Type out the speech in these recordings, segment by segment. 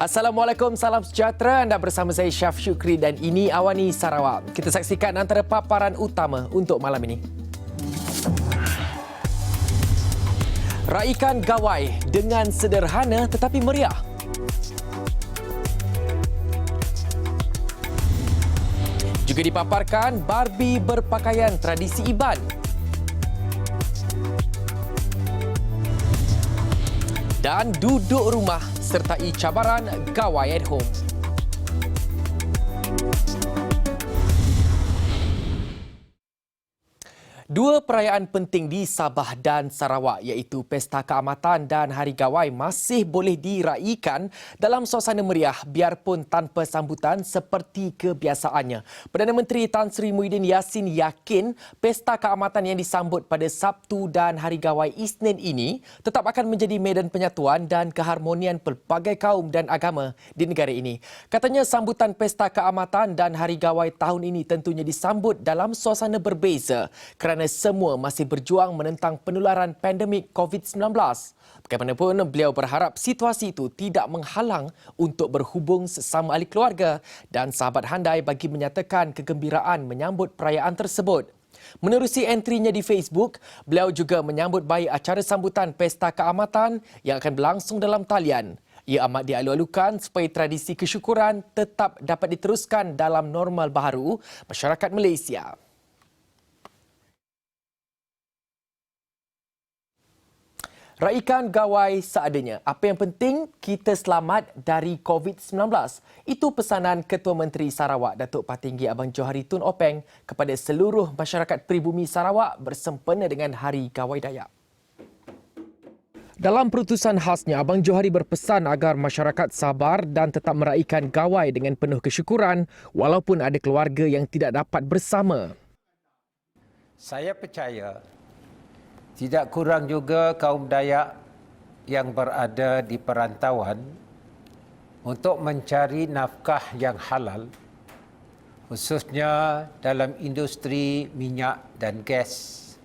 Assalamualaikum, salam sejahtera. Anda bersama saya Syaf Syukri dan ini Awani Sarawak. Kita saksikan antara paparan utama untuk malam ini. Raikan gawai dengan sederhana tetapi meriah. Juga dipaparkan Barbie berpakaian tradisi Iban. Dan duduk rumah sertai cabaran gawai at home. Dua perayaan penting di Sabah dan Sarawak iaitu Pesta Keamatan dan Hari Gawai masih boleh diraikan dalam suasana meriah biarpun tanpa sambutan seperti kebiasaannya. Perdana Menteri Tan Sri Muhyiddin Yassin yakin Pesta Keamatan yang disambut pada Sabtu dan Hari Gawai Isnin ini tetap akan menjadi medan penyatuan dan keharmonian pelbagai kaum dan agama di negara ini. Katanya sambutan Pesta Keamatan dan Hari Gawai tahun ini tentunya disambut dalam suasana berbeza kerana semua masih berjuang menentang penularan pandemik COVID-19. Bagaimanapun, beliau berharap situasi itu tidak menghalang untuk berhubung sesama ahli keluarga dan sahabat handai bagi menyatakan kegembiraan menyambut perayaan tersebut. Menerusi entrinya di Facebook, beliau juga menyambut baik acara sambutan Pesta Keamatan yang akan berlangsung dalam talian. Ia amat dialu-alukan supaya tradisi kesyukuran tetap dapat diteruskan dalam normal baharu masyarakat Malaysia. Raikan gawai seadanya. Apa yang penting, kita selamat dari COVID-19. Itu pesanan Ketua Menteri Sarawak, Datuk Patinggi Abang Johari Tun Openg kepada seluruh masyarakat pribumi Sarawak bersempena dengan Hari Gawai Dayak. Dalam perutusan khasnya, Abang Johari berpesan agar masyarakat sabar dan tetap meraikan gawai dengan penuh kesyukuran walaupun ada keluarga yang tidak dapat bersama. Saya percaya tidak kurang juga kaum Dayak yang berada di perantauan untuk mencari nafkah yang halal, khususnya dalam industri minyak dan gas,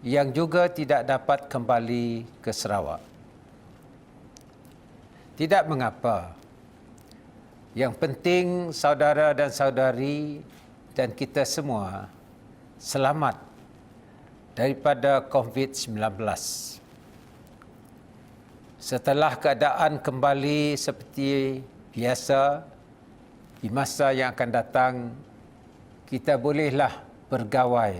yang juga tidak dapat kembali ke Sarawak. Tidak mengapa. Yang penting saudara dan saudari dan kita semua selamat daripada COVID-19. Setelah keadaan kembali seperti biasa, di masa yang akan datang, kita bolehlah bergawai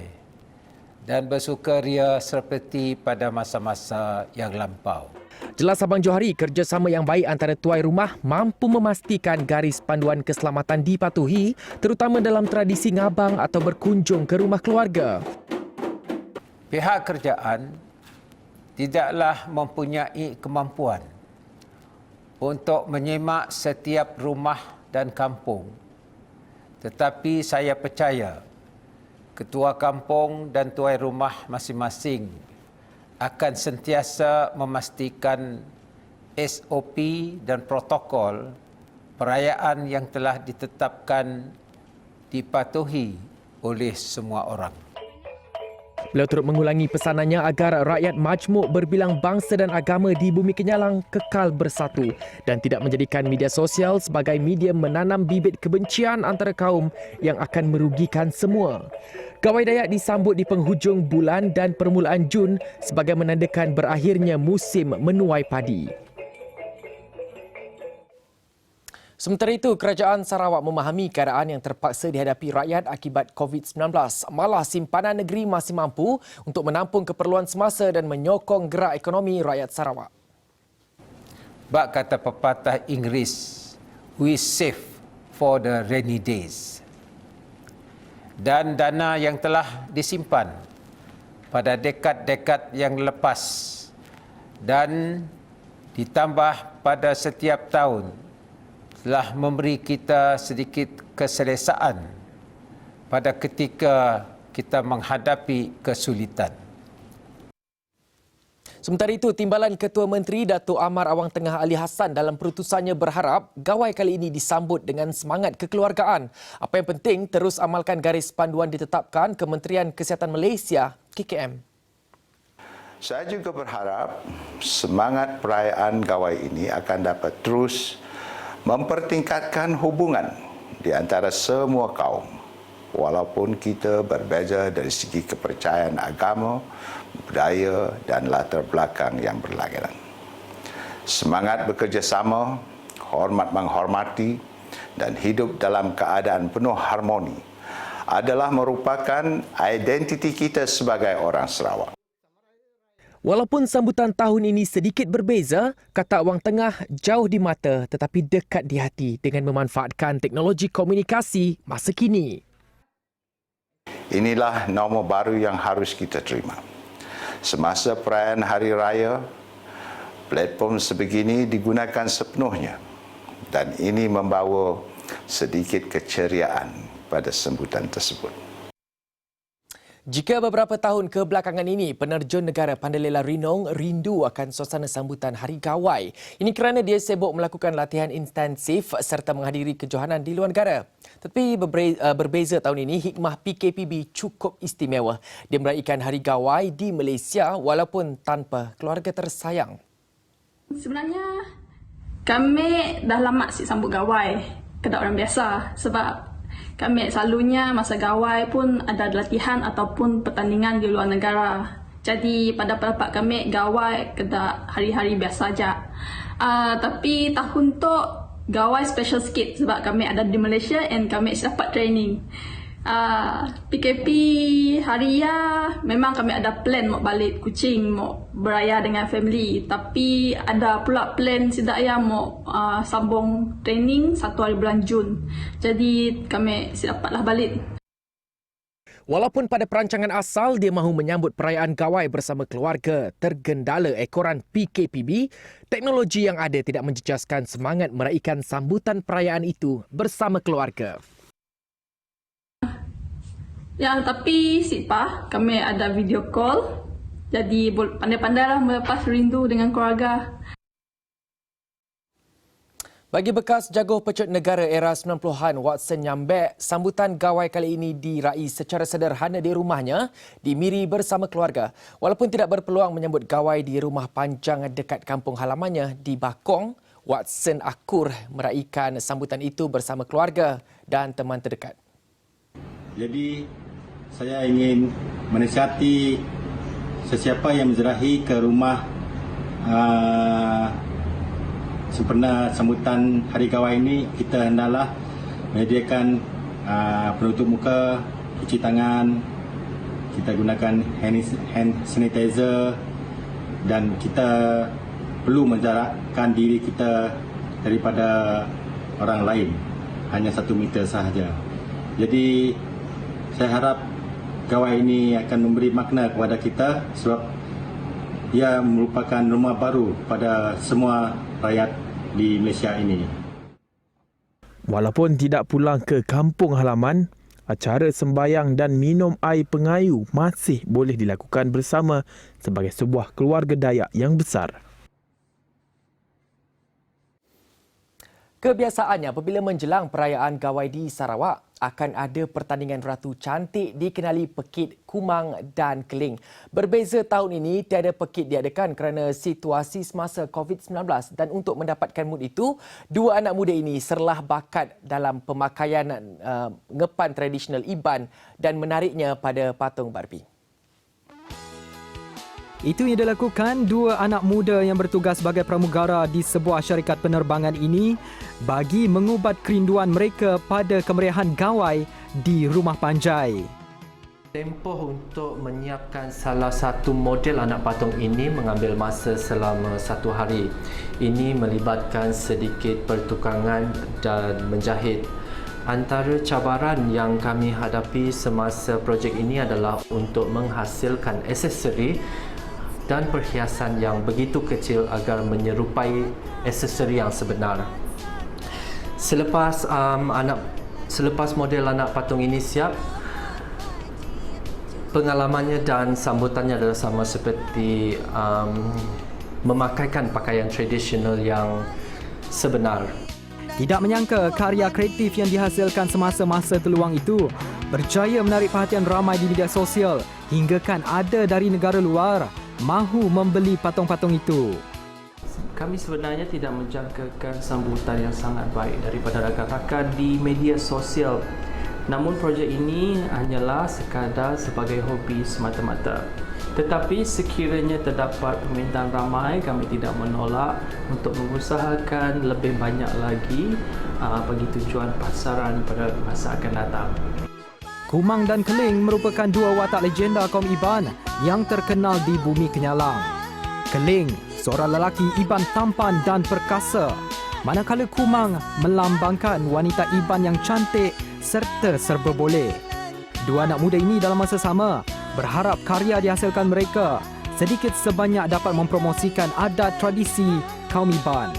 dan bersukaria seperti pada masa-masa yang lampau. Jelas Abang Johari, kerjasama yang baik antara tuai rumah mampu memastikan garis panduan keselamatan dipatuhi, terutama dalam tradisi ngabang atau berkunjung ke rumah keluarga. Pihak kerajaan tidaklah mempunyai kemampuan untuk menyemak setiap rumah dan kampung. Tetapi saya percaya ketua kampung dan tuai rumah masing-masing akan sentiasa memastikan SOP dan protokol perayaan yang telah ditetapkan dipatuhi oleh semua orang. Beliau turut mengulangi pesanannya agar rakyat majmuk berbilang bangsa dan agama di Bumi Kenyalang kekal bersatu dan tidak menjadikan media sosial sebagai media menanam bibit kebencian antara kaum yang akan merugikan semua. Gawai Dayak disambut di penghujung bulan dan permulaan Jun sebagai menandakan berakhirnya musim menuai padi. Sementara itu, Kerajaan Sarawak memahami keadaan yang terpaksa dihadapi rakyat akibat COVID-19. Malah simpanan negeri masih mampu untuk menampung keperluan semasa dan menyokong gerak ekonomi rakyat Sarawak. Bak kata pepatah Inggeris, we save for the rainy days. Dan dana yang telah disimpan pada dekad-dekad yang lepas dan ditambah pada setiap tahun telah memberi kita sedikit keselesaan pada ketika kita menghadapi kesulitan. Sementara itu, Timbalan Ketua Menteri Datuk Amar Awang Tengah Ali Hassan dalam perutusannya berharap gawai kali ini disambut dengan semangat kekeluargaan. Apa yang penting, terus amalkan garis panduan ditetapkan Kementerian Kesihatan Malaysia, KKM. Saya juga berharap semangat perayaan Gawai ini akan dapat terus mempertingkatkan hubungan di antara semua kaum, walaupun kita berbeza dari segi kepercayaan agama, budaya dan latar belakang yang berlainan. Semangat bekerjasama, hormat menghormati dan hidup dalam keadaan penuh harmoni adalah merupakan identiti kita sebagai orang Sarawak. Walaupun sambutan tahun ini sedikit berbeza, kata Wang Tengah jauh di mata tetapi dekat di hati dengan memanfaatkan teknologi komunikasi masa kini. Inilah norma baru yang harus kita terima. Semasa perayaan Hari Raya, platform sebegini digunakan sepenuhnya dan ini membawa sedikit keceriaan pada sambutan tersebut. Jika beberapa tahun kebelakangan ini, penerjun negara Pandalela Rinong rindu akan suasana sambutan Hari Gawai. Ini kerana dia sibuk melakukan latihan intensif serta menghadiri kejohanan di luar negara. Tetapi berbeza tahun ini, hikmah PKPB cukup istimewa. Dia meraihkan Hari Gawai di Malaysia walaupun tanpa keluarga tersayang. Sebenarnya kami dah lama sambut Gawai kepada orang biasa sebab kami selalunya masa Gawai pun ada latihan ataupun pertandingan di luar negara. Jadi pada pendapat kami Gawai kena hari-hari biasa saja. Tapi tahun tu Gawai special sikit sebab kami ada di Malaysia and kami dapat training. PKP Haria memang kami ada plan mau balik Kuching, mau beraya dengan family. Tapi ada pula plan Sidaya mau sambung training 1 hari bulan Jun. Jadi kami dapatlah balik. Walaupun pada perancangan asal dia mahu menyambut perayaan Gawai bersama keluarga tergendala ekoran PKPB, teknologi yang ada tidak menjejaskan semangat meraihkan sambutan perayaan itu bersama keluarga. Ya, tapi Pak, kami ada video call. Jadi pandai-pandailah melepas rindu dengan keluarga. Bagi bekas jago pecut negara era 90-an Watson Nyambek, sambutan Gawai kali ini diraih secara sederhana di rumahnya di Miri bersama keluarga. Walaupun tidak berpeluang menyambut Gawai di rumah panjang dekat kampung halamannya di Bakong, Watson akur meraihkan sambutan itu bersama keluarga dan teman terdekat. Jadi saya ingin menasihati sesiapa yang menjerahi ke rumah sempena sambutan Hari Gawai ini, kita hendaklah menyediakan penutup muka, cuci tangan, kita gunakan hand sanitizer dan kita perlu menjarakkan diri kita daripada orang lain hanya 1 meter sahaja. Jadi saya harap Gawai ini akan memberi makna kepada kita sebab ia merupakan rumah baru pada semua rakyat di Malaysia ini. Walaupun tidak pulang ke kampung halaman, acara sembayang dan minum air pengayu masih boleh dilakukan bersama sebagai sebuah keluarga Dayak yang besar. Kebiasaannya apabila menjelang perayaan Gawai di Sarawak, akan ada pertandingan ratu cantik dikenali Pekit, Kumang dan Keling. Berbeza tahun ini, tiada Pekit diadakan kerana situasi semasa COVID-19 dan untuk mendapatkan mood itu, 2 anak muda ini serlah bakat dalam pemakaian ngepan tradisional Iban dan menariknya pada patung Barbie. Itu yang dilakukan 2 anak muda yang bertugas sebagai pramugara di sebuah syarikat penerbangan ini bagi mengubat kerinduan mereka pada kemeriahan Gawai di Rumah Panjai. Tempoh untuk menyiapkan salah satu model anak patung ini mengambil masa selama 1 hari. Ini melibatkan sedikit pertukangan dan menjahit. Antara cabaran yang kami hadapi semasa projek ini adalah untuk menghasilkan aksesori dan perhiasan yang begitu kecil agar menyerupai aksesori yang sebenar. Selepas model anak patung ini siap, pengalamannya dan sambutannya adalah sama seperti memakaikan pakaian tradisional yang sebenar. Tidak menyangka karya kreatif yang dihasilkan semasa-masa peluang itu berjaya menarik perhatian ramai di media sosial hinggakan ada dari negara luar mahu membeli patung-patung itu. Kami sebenarnya tidak menjangkakan sambutan yang sangat baik daripada rakan-rakan di media sosial. Namun projek ini hanyalah sekadar sebagai hobi semata-mata. Tetapi sekiranya terdapat permintaan ramai, kami tidak menolak untuk mengusahakan lebih banyak lagi bagi tujuan pasaran pada masa akan datang. Kumang dan Keling merupakan dua watak legenda kaum Iban yang terkenal di bumi Kenyalang. Keling, seorang lelaki Iban tampan dan perkasa, manakala Kumang melambangkan wanita Iban yang cantik serta serba boleh. Dua anak muda ini dalam masa sama berharap karya dihasilkan mereka sedikit sebanyak dapat mempromosikan adat tradisi kaum Iban.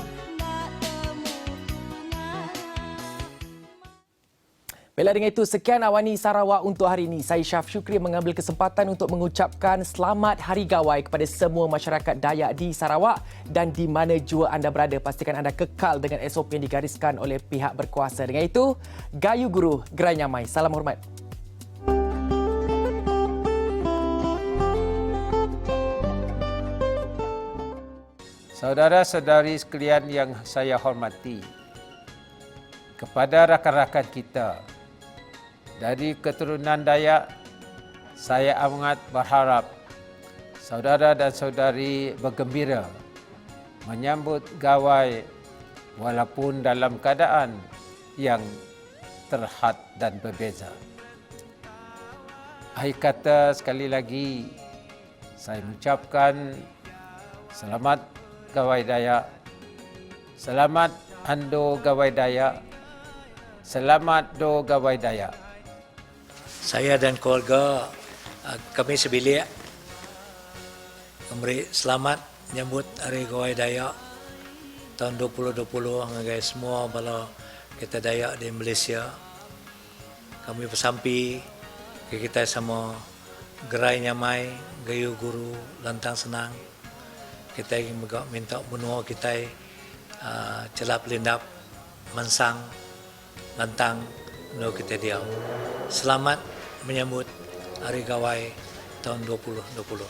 Baiklah, dengan itu sekian Awani Sarawak untuk hari ini. Saya Syaf Syukri mengambil kesempatan untuk mengucapkan selamat Hari Gawai kepada semua masyarakat Dayak di Sarawak dan di mana jua anda berada. Pastikan anda kekal dengan SOP yang digariskan oleh pihak berkuasa. Dengan itu, Gayu Guru, Gerai Nyamai. Salam hormat. Saudara-saudari sekalian yang saya hormati, kepada rakan-rakan kita dari keturunan Dayak, saya amat berharap saudara dan saudari bergembira menyambut Gawai walaupun dalam keadaan yang terhad dan berbeza. Akhir kata, sekali lagi saya mengucapkan selamat Gawai Dayak, selamat Ando Gawai Dayak, selamat Do Gawai Dayak. Saya dan keluarga kami sebilik memberi selamat menyambut Hari Gawai Dayak tahun 2020 dengan semua bala kita Dayak di Malaysia. Kami bersampi kita sama Gerai Nyamai, Gayu Guru, Lantang Senang. Kita ingin minta benua kita celap lindap, mensang, lantang, menurut kita diam. Selamat menyambut Hari Gawai tahun 2020.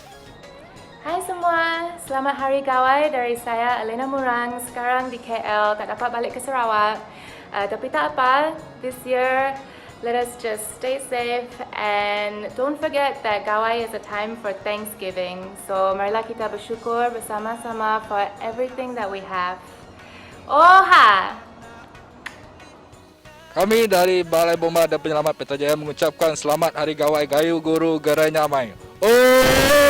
Hai semua, selamat Hari Gawai dari saya Elena Murang. Sekarang di KL, tak dapat balik ke Sarawak. Tapi tak apa, this year let us just stay safe and don't forget that Gawai is a time for Thanksgiving. So marilah kita bersyukur bersama-sama for everything that we have. Oha! Kami dari Balai Bomba dan Penyelamat Petrajaya mengucapkan selamat Hari Gawai Gayu Guru Gerai Nyamai. Oh!